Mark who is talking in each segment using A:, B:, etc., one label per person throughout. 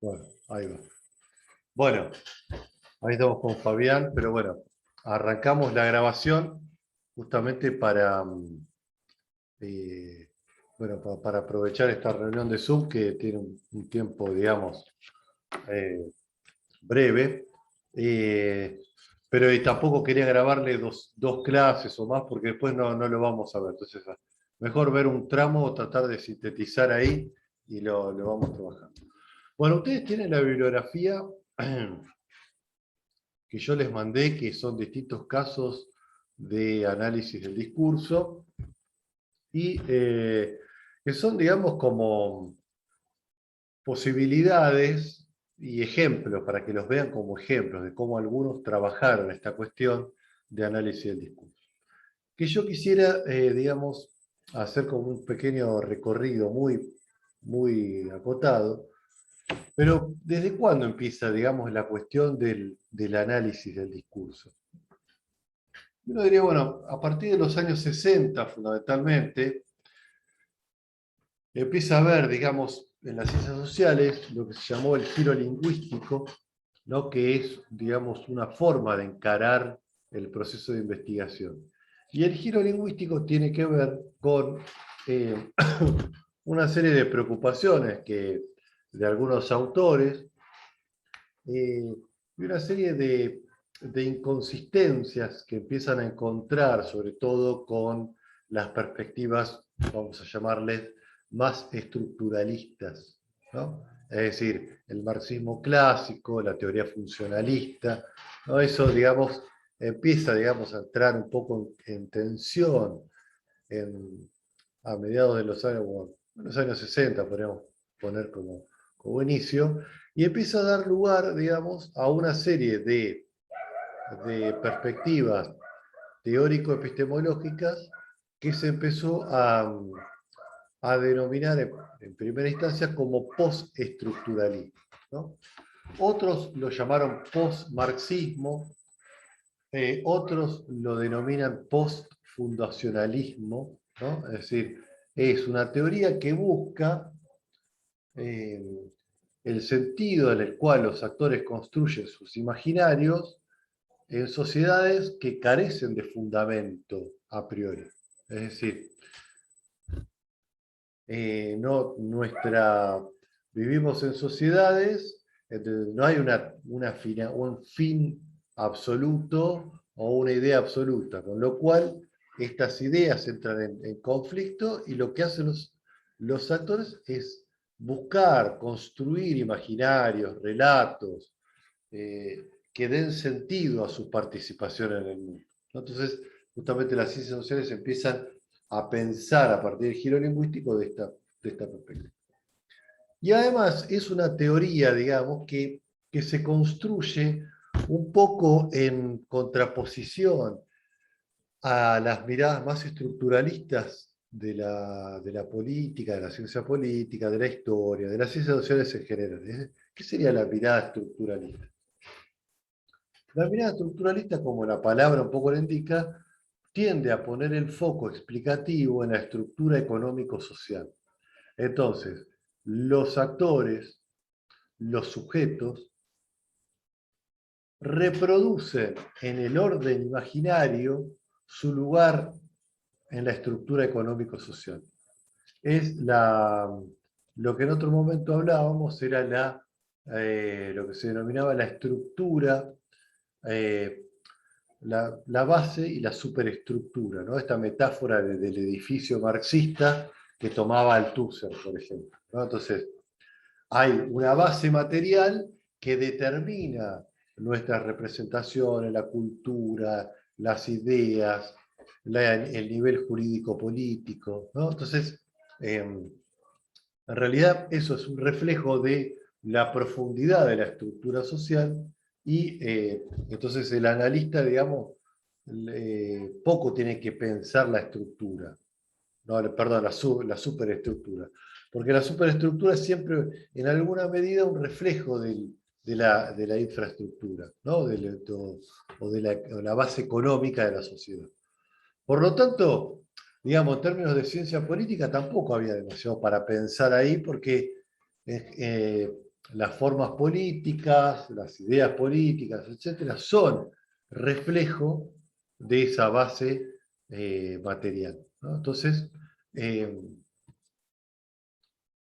A: Bueno, ahí va. Bueno, ahí estamos con Fabián, pero bueno, arrancamos la grabación justamente para, eh, bueno, para aprovechar esta reunión de Zoom que tiene un tiempo, digamos, eh, breve. Pero tampoco quería grabarle dos clases o más porque después no lo vamos a ver. Entonces, mejor ver un tramo o tratar de sintetizar ahí y lo vamos trabajando. Bueno, ustedes tienen la bibliografía que yo les mandé, que son distintos casos de análisis del discurso, y que son, digamos, como posibilidades y ejemplos, para que los vean como ejemplos de cómo algunos trabajaron esta cuestión de análisis del discurso. Que yo quisiera, digamos, hacer como un pequeño recorrido muy acotado. Pero ¿desde cuándo empieza, digamos, la cuestión del análisis del discurso? Uno diría, bueno, a partir de los años 60, fundamentalmente, empieza a haber, digamos, en las ciencias sociales, lo que se llamó el giro lingüístico, ¿no? Que es, digamos, una forma de encarar el proceso de investigación. Y el giro lingüístico tiene que ver con una serie de preocupaciones de algunos autores, y una serie de inconsistencias que empiezan a encontrar, sobre todo con las perspectivas, vamos a llamarles, más estructuralistas, ¿no? Es decir, el marxismo clásico, la teoría funcionalista, ¿no? Eso, digamos, empieza, digamos, a entrar un poco en tensión a mediados de los años 60, podríamos poner como inicio, y empieza a dar lugar, digamos, a una serie de perspectivas teórico-epistemológicas que se empezó a denominar en primera instancia como postestructuralismo, ¿no? Otros lo llamaron post-marxismo, otros lo denominan post-fundacionalismo, ¿no? Es decir, es una teoría que busca el sentido en el cual los actores construyen sus imaginarios en sociedades que carecen de fundamento a priori. Es decir, vivimos en sociedades donde no hay un fin absoluto o una idea absoluta, con lo cual estas ideas entran en conflicto y lo que hacen los actores es buscar, construir imaginarios, relatos, que den sentido a su participación en el mundo. Entonces, justamente las ciencias sociales empiezan a pensar a partir del giro lingüístico de esta perspectiva. Y además es una teoría, digamos, que se construye un poco en contraposición a las miradas más estructuralistas de la política, de la ciencia política, de la historia, de las ciencias sociales en general. ¿Qué sería la mirada estructuralista? La mirada estructuralista, como la palabra un poco le indica, tiende a poner el foco explicativo en la estructura económico-social. Entonces, los actores, los sujetos, reproducen en el orden imaginario su lugar en la estructura económico-social. Es lo que en otro momento hablábamos, era lo que se denominaba la estructura, la base y la superestructura, ¿no? Esta metáfora del edificio marxista que tomaba Althusser, por ejemplo, ¿no? Entonces, hay una base material que determina nuestras representaciones, la cultura, las ideas, el nivel jurídico-político, ¿no? Entonces, en realidad eso es un reflejo de la profundidad de la estructura social y entonces el analista, digamos, poco tiene que pensar la estructura, no, perdón, la superestructura. Porque la superestructura es siempre, en alguna medida, un reflejo de la infraestructura, ¿no? O de la base económica de la sociedad. Por lo tanto, digamos, en términos de ciencia política, tampoco había demasiado para pensar ahí, porque las formas políticas, las ideas políticas, etcétera, son reflejo de esa base material, ¿no? Entonces, eh,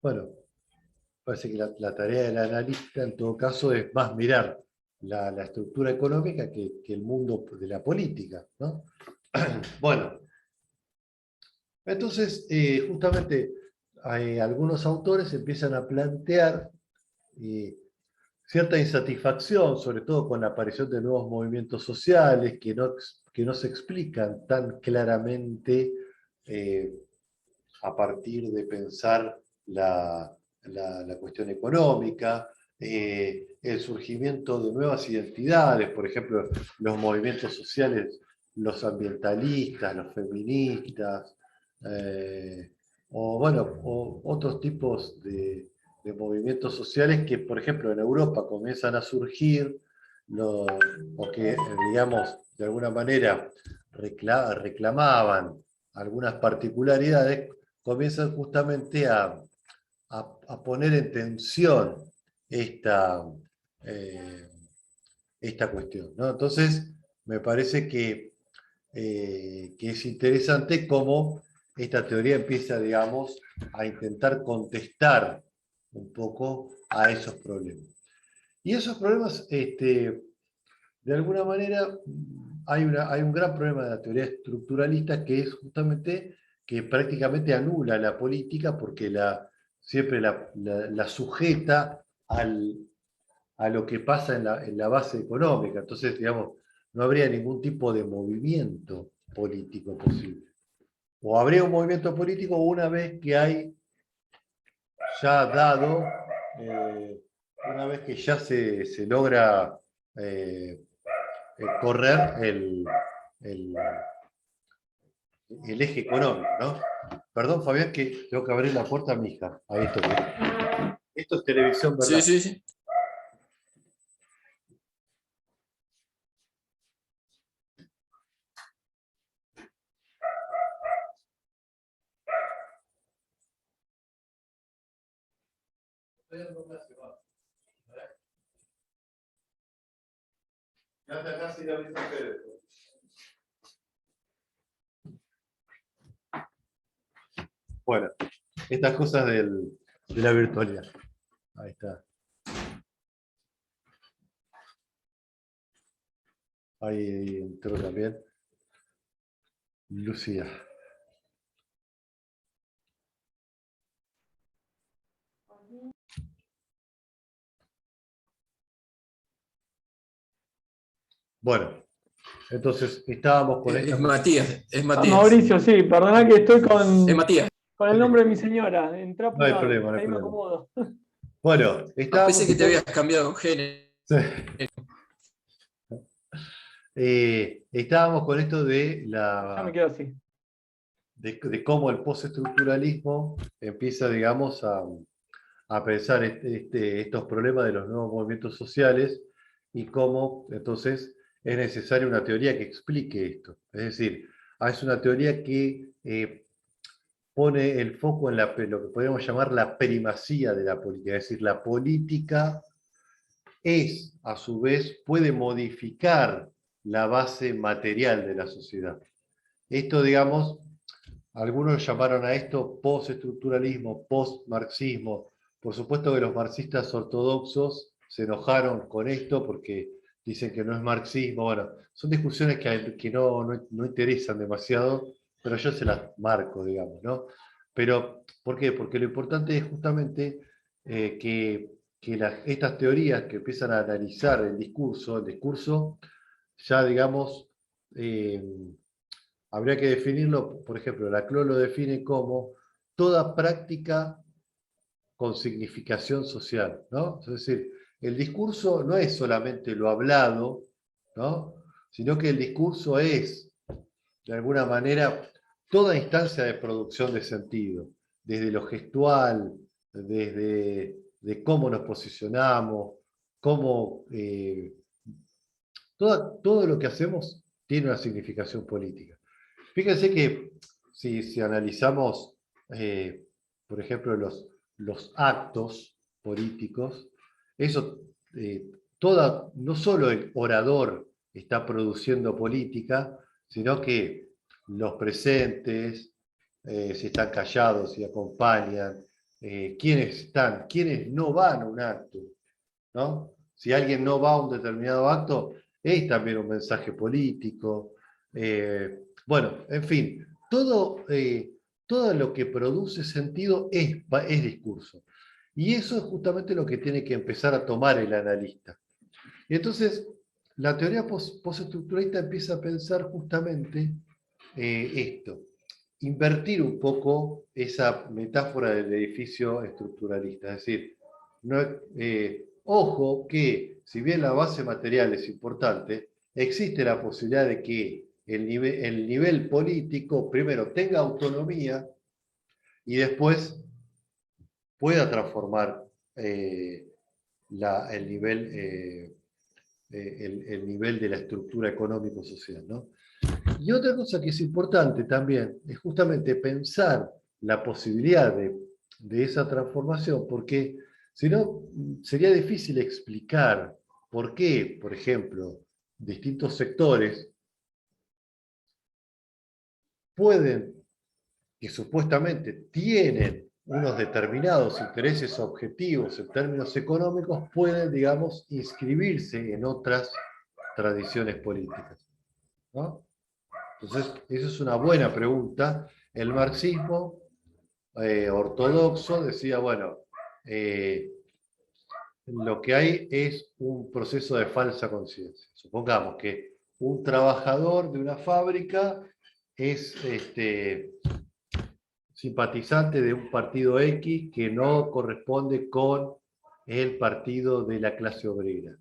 A: bueno, parece que la tarea del analista en todo caso es más mirar la estructura económica que el mundo de la política, ¿no? Bueno, entonces justamente algunos autores empiezan a plantear eh, cierta insatisfacción, sobre todo con la aparición de nuevos movimientos sociales que no se explican tan claramente eh, a partir de pensar la cuestión económica, el surgimiento de nuevas identidades, por ejemplo, los movimientos sociales, los ambientalistas, los feministas, o bueno, o otros tipos de movimientos sociales que, por ejemplo, en Europa comienzan a surgir, o que, digamos, de alguna manera reclamaban algunas particularidades, comienzan justamente a poner en tensión esta, eh, esta cuestión, ¿no? Entonces, me parece que es interesante cómo esta teoría empieza, digamos, a intentar contestar un poco a esos problemas. Y esos problemas, de alguna manera, hay un gran problema de la teoría estructuralista que es justamente que prácticamente anula la política porque siempre la sujeta a lo que pasa en la base económica. Entonces, digamos, no habría ningún tipo de movimiento político posible. O habría un movimiento político una vez que hay ya dado, una vez que ya se logra eh, correr el, el eje económico, ¿no? Perdón, Fabián, que tengo que abrir la puerta a mi hija. Ahí estoy. Esto es televisión,
B: Sí,
A: ¿verdad?
B: sí, sí.
A: Bueno, estas cosas de la virtualidad. Ahí está. Ahí entró también Lucía. Bueno, entonces estábamos con esta...
B: Es Matías, es
C: Ah,
B: Matías.
C: Mauricio, sí, perdona que estoy
B: Es Matías.
C: con el nombre de mi señora. Entré
A: No hay
C: apurado,
A: problema, no hay
C: ahí me
A: problema.
C: acomodo.
A: Bueno,
B: Pensé
A: estábamos
B: que te habías cambiado género.
A: estábamos con esto
C: Ya me quedo así.
A: de cómo el postestructuralismo empieza, digamos, a pensar estos problemas de los nuevos movimientos sociales y cómo entonces es necesaria una teoría que explique esto. Es decir, es una teoría que pone el foco en lo que podríamos llamar la primacía de la política. Es decir, la política a su vez, puede modificar la base material de la sociedad. Esto, digamos, algunos llamaron a esto postestructuralismo, postmarxismo. Por supuesto que los marxistas ortodoxos se enojaron con esto porque dicen que no es marxismo. Bueno, son discusiones que no interesan demasiado, pero yo se las marco, digamos, ¿no? Pero, ¿por qué? Porque lo importante es justamente que estas teorías que empiezan a analizar el discurso ya, digamos, eh, habría que definirlo, por ejemplo, la CLO lo define como toda práctica con significación social, ¿no? Es decir, el discurso no es solamente lo hablado, ¿no? Sino que el discurso es, de alguna manera, toda instancia de producción de sentido, desde lo gestual, desde de cómo nos posicionamos, cómo todo lo que hacemos tiene una significación política. Fíjense que si analizamos, por ejemplo, los actos políticos, eso, no solo el orador está produciendo política, sino que los presentes, si están callados, si acompañan, quiénes no van a un acto, ¿no? Si alguien no va a un determinado acto, es también un mensaje político. Bueno, en fin, todo lo que produce sentido es discurso. Y eso es justamente lo que tiene que empezar a tomar el analista. Y entonces, la teoría postestructuralista empieza a pensar justamente esto, invertir un poco esa metáfora del edificio estructuralista. Es decir, ojo que, si bien la base material es importante, existe la posibilidad de que el nivel político primero tenga autonomía y después pueda transformar el nivel de la estructura económico-social, ¿no? Y otra cosa que es importante también es justamente pensar la posibilidad de esa transformación, porque si no, sería difícil explicar por qué, por ejemplo, distintos sectores pueden, que supuestamente tienen unos determinados intereses objetivos en términos económicos, pueden, digamos, inscribirse en otras tradiciones políticas, ¿no? Entonces, esa es una buena pregunta. El marxismo ortodoxo decía, bueno, lo que hay es un proceso de falsa conciencia. Supongamos que un trabajador de una fábrica es simpatizante de un partido X que no corresponde con el partido de la clase obrera.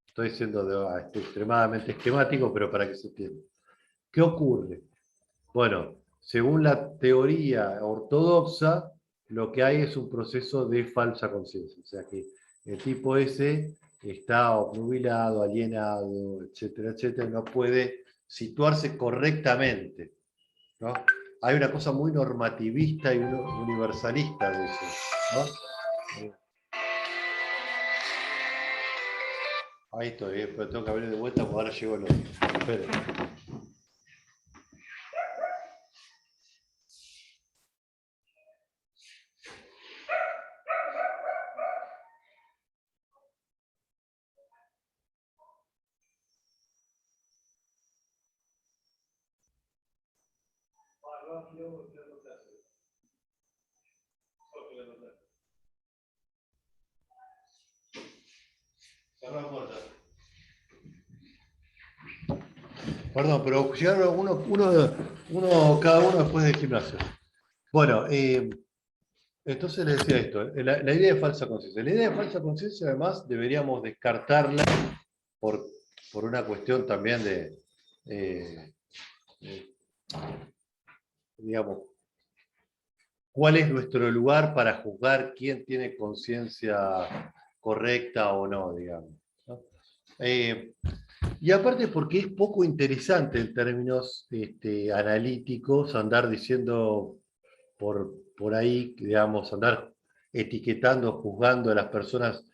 A: Estoy siendo extremadamente esquemático, pero para que se entienda. ¿Qué ocurre? Bueno, según la teoría ortodoxa, lo que hay es un proceso de falsa conciencia. O sea que el tipo ese está obnubilado, alienado, etcétera, etcétera, no puede situarse correctamente, ¿no? Hay una cosa muy normativista y universalista de eso, ¿no? Ahí estoy, pero tengo que abrir de vuelta porque ahora llego el otro. Esperen. Perdón, pero llegaron cada uno después del gimnasio. Bueno, entonces les decía esto, la idea de falsa conciencia. La idea de falsa conciencia, además, deberíamos descartarla por una cuestión también digamos, ¿cuál es nuestro lugar para juzgar quién tiene conciencia correcta o no, digamos, ¿no? Y aparte porque es poco interesante en términos analíticos andar diciendo por ahí, digamos, andar etiquetando, juzgando a las personas,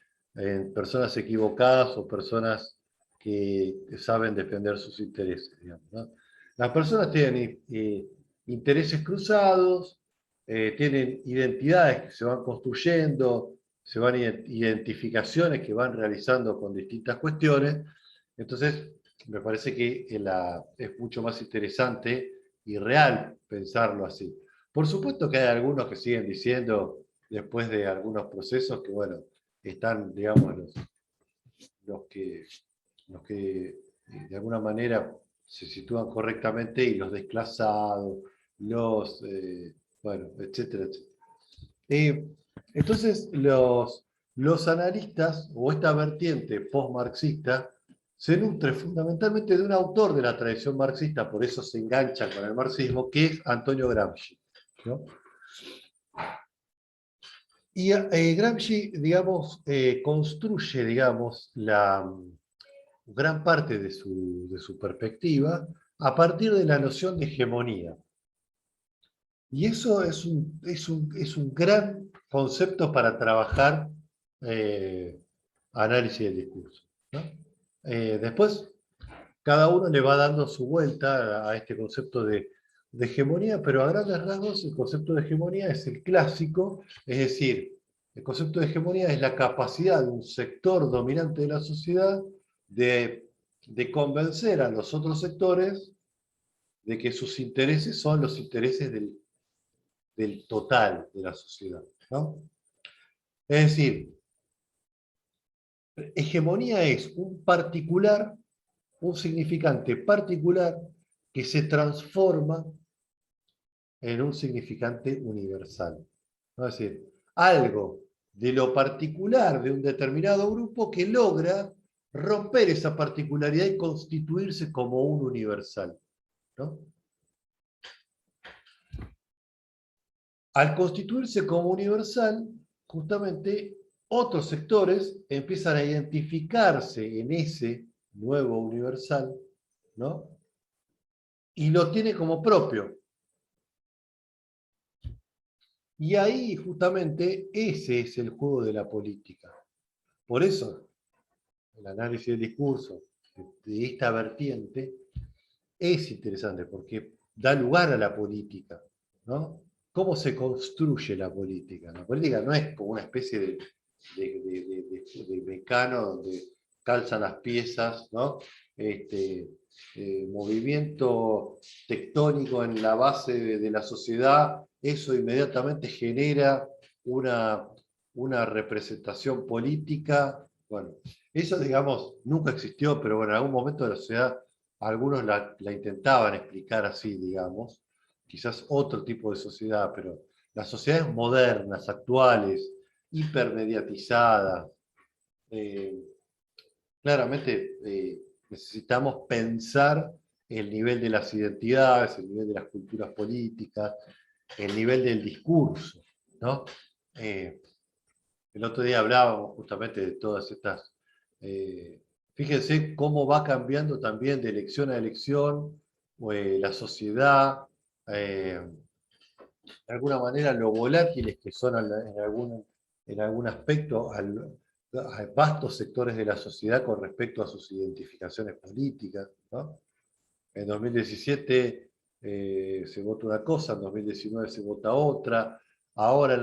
A: personas equivocadas o personas que saben defender sus intereses, digamos, ¿no? Las personas tienen intereses cruzados, tienen identidades que se van construyendo, se van identificaciones que van realizando con distintas cuestiones. Entonces, me parece que es mucho más interesante y real pensarlo así. Por supuesto que hay algunos que siguen diciendo, después de algunos procesos, que bueno, están, digamos, los que de alguna manera se sitúan correctamente y los desclasados, bueno, etcétera, etcétera. Entonces, los analistas, o esta vertiente post-marxista, se nutre fundamentalmente de un autor de la tradición marxista, por eso se enganchan con el marxismo, que es Antonio Gramsci, ¿no? Y Gramsci, digamos, construye, digamos, gran parte de su perspectiva a partir de la noción de hegemonía. Y eso es un gran concepto para trabajar análisis del discurso, ¿no? Después, cada uno le va dando su vuelta a este concepto de hegemonía, pero a grandes rasgos el concepto de hegemonía es el clásico, es decir, el concepto de hegemonía es la capacidad de un sector dominante de la sociedad de convencer a los otros sectores de que sus intereses son los intereses del total de la sociedad, ¿no? Es decir, hegemonía es un particular, un significante particular que se transforma en un significante universal. ¿No? Es decir, algo de lo particular de un determinado grupo que logra romper esa particularidad y constituirse como un universal, ¿no? Al constituirse como universal, justamente otros sectores empiezan a identificarse en ese nuevo universal, ¿no? Y lo tiene como propio. Y ahí justamente ese es el juego de la política. Por eso el análisis del discurso de esta vertiente es interesante, porque da lugar a la política, ¿no? ¿Cómo se construye la política? La política no es como una especie de mecano donde calzan las piezas, ¿no? Movimiento tectónico en la base de la sociedad, eso inmediatamente genera una representación política. Bueno, eso, digamos, nunca existió, pero bueno, en algún momento de la sociedad algunos la intentaban explicar así, digamos, quizás otro tipo de sociedad, pero las sociedades modernas, actuales, hipermediatizadas, claramente necesitamos pensar el nivel de las identidades, el nivel de las culturas políticas, el nivel del discurso, ¿no? El otro día hablábamos justamente de todas estas... fíjense cómo va cambiando también de elección a elección la sociedad, de alguna manera lo volátiles que son en algún aspecto a vastos sectores de la sociedad con respecto a sus identificaciones políticas, ¿no? En 2017 se vota una cosa, en 2019 se vota otra, ahora en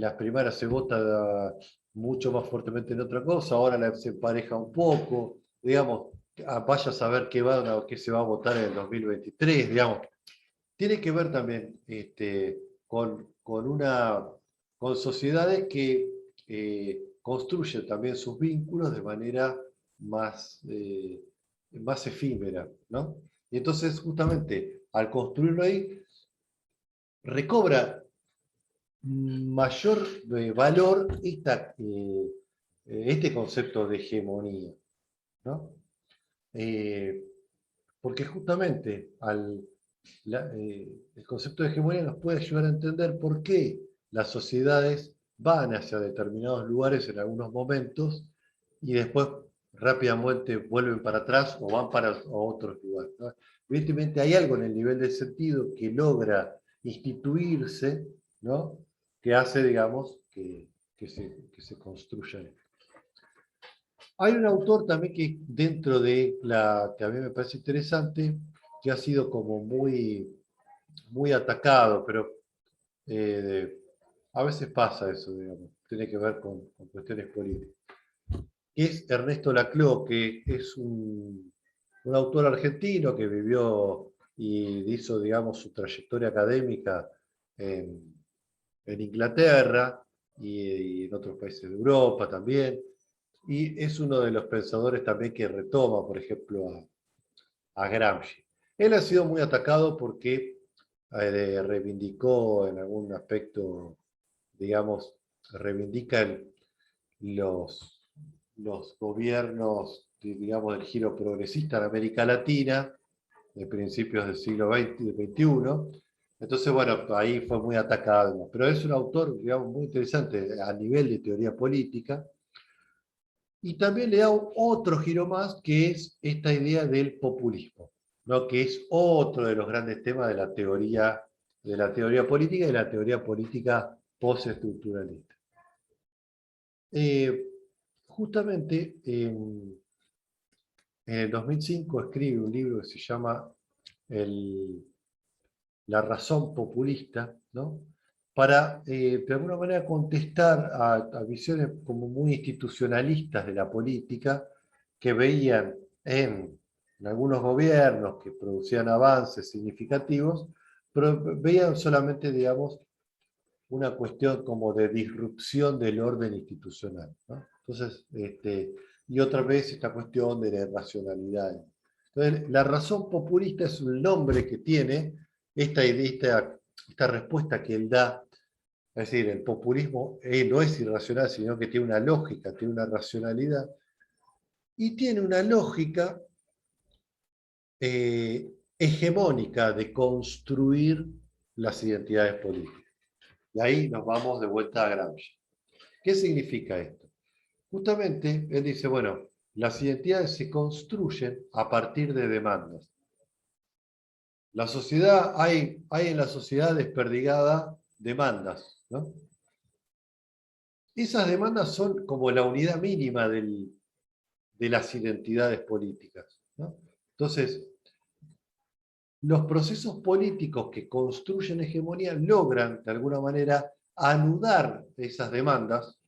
A: las primarias se vota mucho más fuertemente en otra cosa, ahora se empareja un poco, digamos, vaya a saber qué se va a votar en el 2023, digamos. Tiene que ver también con sociedades que construyen también sus vínculos de manera más efímera, ¿no? Y entonces, justamente, al construirlo ahí, recobra mayor valor este concepto de hegemonía, ¿no? Porque justamente el concepto de hegemonía nos puede ayudar a entender por qué las sociedades van hacia determinados lugares en algunos momentos y después rápidamente vuelven para atrás o van para otros lugares, ¿no? Evidentemente hay algo en el nivel del sentido que logra instituirse, ¿no? Que hace, digamos, que se construya esto. Hay un autor también que dentro de que a mí me parece interesante, que ha sido como muy atacado, pero a veces pasa eso, digamos, tiene que ver con cuestiones políticas, que es Ernesto Laclau, que es un autor argentino que vivió y hizo, digamos, su trayectoria académica en Inglaterra y en otros países de Europa también, y es uno de los pensadores también que retoma, por ejemplo, a Gramsci. Él ha sido muy atacado porque reivindicó en algún aspecto, digamos, reivindica los gobiernos, digamos, del giro progresista en América Latina, de principios del siglo XXI. Entonces, bueno, ahí fue muy atacado. Pero es un autor, digamos, muy interesante a nivel de teoría política. Y también le da otro giro más, que es esta idea del populismo, ¿no? Que es otro de los grandes temas de la teoría política y de la teoría política postestructuralista. justamente en el 2005 escribe un libro que se llama La razón populista, ¿no? Para, de alguna manera, contestar a visiones como muy institucionalistas de la política que veían en algunos gobiernos que producían avances significativos, pero veían solamente, digamos, una cuestión como de disrupción del orden institucional, ¿no? Entonces, y otra vez esta cuestión de la irracionalidad. Entonces, la razón populista es un nombre que tiene esta respuesta que él da. Es decir, el populismo no es irracional, sino que tiene una lógica, tiene una racionalidad, y tiene una lógica hegemónica de construir las identidades políticas. Y ahí nos vamos de vuelta a Gramsci. ¿Qué significa esto? Justamente, él dice, bueno, las identidades se construyen a partir de demandas. La sociedad, hay en la sociedad desperdigada demandas, ¿no? Esas demandas son como la unidad mínima de las identidades políticas, ¿no? Entonces, los procesos políticos que construyen hegemonía logran, de alguna manera, anudar esas demandas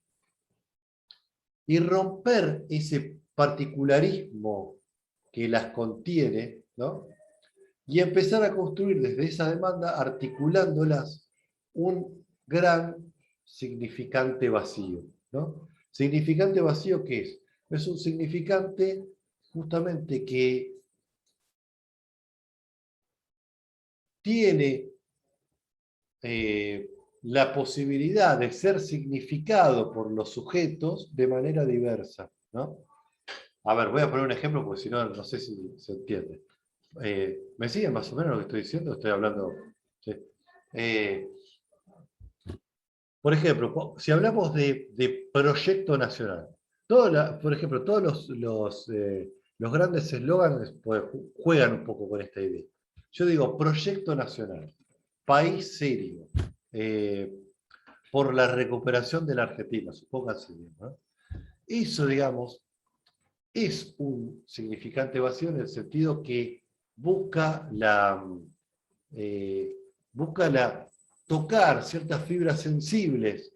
A: y romper ese particularismo que las contiene, ¿no? Y empezar a construir desde esa demanda, articulándolas, un gran significante vacío, ¿no? ¿Significante vacío qué es? Es un significante justamente que tiene la posibilidad de ser significado por los sujetos de manera diversa, ¿no? A ver, voy a poner un ejemplo porque si no, no sé si se entiende. ¿Me siguen más o menos lo que estoy diciendo? Estoy hablando... ¿sí? Por ejemplo, si hablamos de proyecto nacional, por ejemplo, todos los grandes eslóganes pues, juegan un poco con esta idea. Yo digo proyecto nacional, país serio, por la recuperación de la Argentina, supónganse bien, ¿no? Eso, digamos, es un significante vacío en el sentido que busca tocar ciertas fibras sensibles